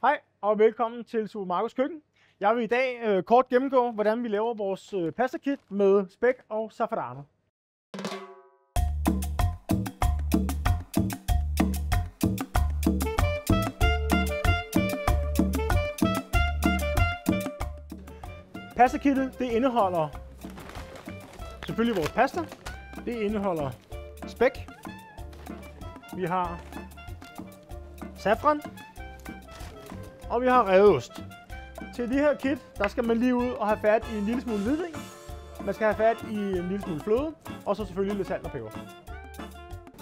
Hej og velkommen til Super Marcos Køkken. Jeg vil i dag kort gennemgå, hvordan vi laver vores pasta kit med spæk og safrano. Pasta kittet, det indeholder selvfølgelig vores pasta. Det indeholder spæk. Vi har safran. Og vi har revet ost. Til det her kit, der skal man lige ud og have fat i en lille smule hvidvin. Man skal have fat i en lille smule fløde, og så selvfølgelig lidt salt og peber.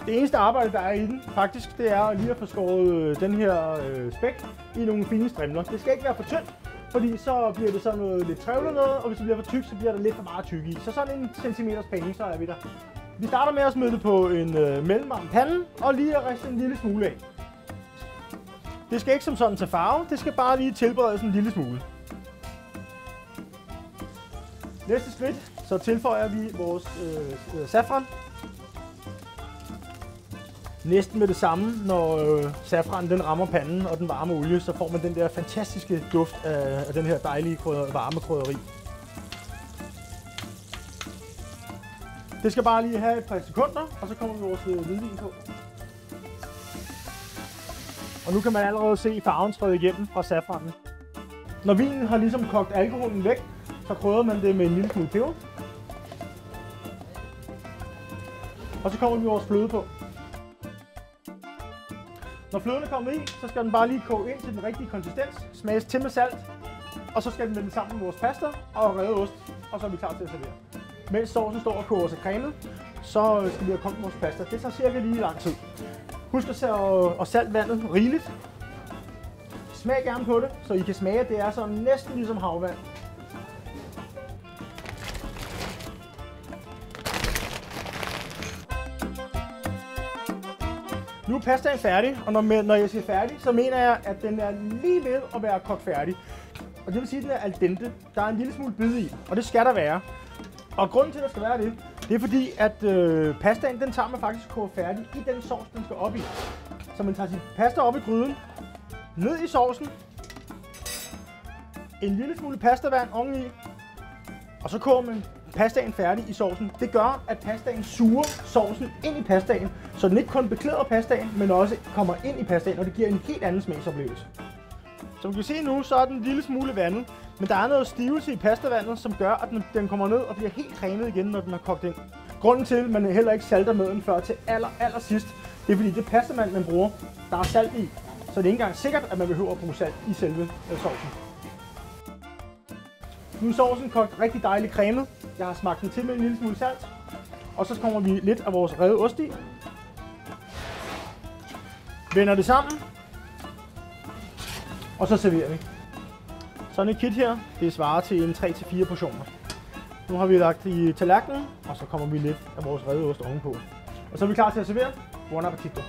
Det eneste arbejde, der er i den, faktisk, det er lige at få skåret den her spæk i nogle fine strimler. Det skal ikke være for tyndt, fordi så bliver det sådan noget lidt trævlet noget, og hvis det bliver for tykt, så bliver der lidt for meget tyk i. Så sådan en centimeters penge, så er vi der. Vi starter med at smide det på en mellemvarm pande, og lige at riste en lille smule af. Det skal ikke som sådan tage farve, det skal bare lige tilberedes en lille smule. Næste skridt, så tilføjer vi vores safran. Næsten med det samme, når safran den rammer panden og den varme olie, så får man den der fantastiske duft af den her dejlige varme krydderi. Det skal bare lige have et par sekunder, og så kommer vi vores hvidvin på. Og nu kan man allerede se farven træde igennem fra safranen. Når vinen har ligesom kogt alkoholen væk, så krydrer man det med en lille smule peber. Og så kommer vi vores fløde på. Når fløden er kommet i, så skal den bare lige koge ind til den rigtige konsistens, smages til med salt, og så skal den vende sammen med vores pasta og revet ost, og så er vi klar til at servere. Mens sovsen står og koger sig cremet, så skal vi have kogt vores pasta. Det tager cirka lige lang tid. Husk at salte vandet rigeligt. Smag gerne på det, så I kan smage, at det er sådan næsten ligesom havvand. Nu er pastaen færdig, og når jeg siger færdig, så mener jeg, at den er lige ved at være kogt færdig. Og det vil sige, at den er al dente. Der er en lille smule bid i, og det skal der være. Og grunden til, at der skal være det er fordi, at pastaen, den tager man faktisk koge færdig i den sovs, den skal op i. Så man tager sin pasta op i gryden, ned i sovsen, en lille smule pastavand oveni, og så koger man pastaen færdig i sovsen. Det gør, at pastaen suger sovsen ind i pastaen, så den ikke kun beklæder pastaen, men også kommer ind i pastaen, og det giver en helt anden smagsoplevelse. Som du kan se nu, så er den en lille smule vandet, men der er noget stivelse i pastavandet, som gør, at den kommer ned og bliver helt cremet igen, når den har kogt ind. Grunden til, at man heller ikke salter maden før til allersidst, det er fordi det pastavand, man bruger, der er salt i, så det er ikke engang sikkert, at man behøver at bruge salt i selve sovsen. Nu er sovsen kogt rigtig dejligt cremet. Jeg har smagt den til med en lille smule salt, og så kommer vi lidt af vores revet ost i. Vender det sammen. Og så serverer vi. Sådan et kit her, det svarer til en 3-4 portioner. Nu har vi lagt i tallerkenen, og så kommer vi lidt af vores revet ost ovenpå. Og så er vi klar til at servere. Buon appetito!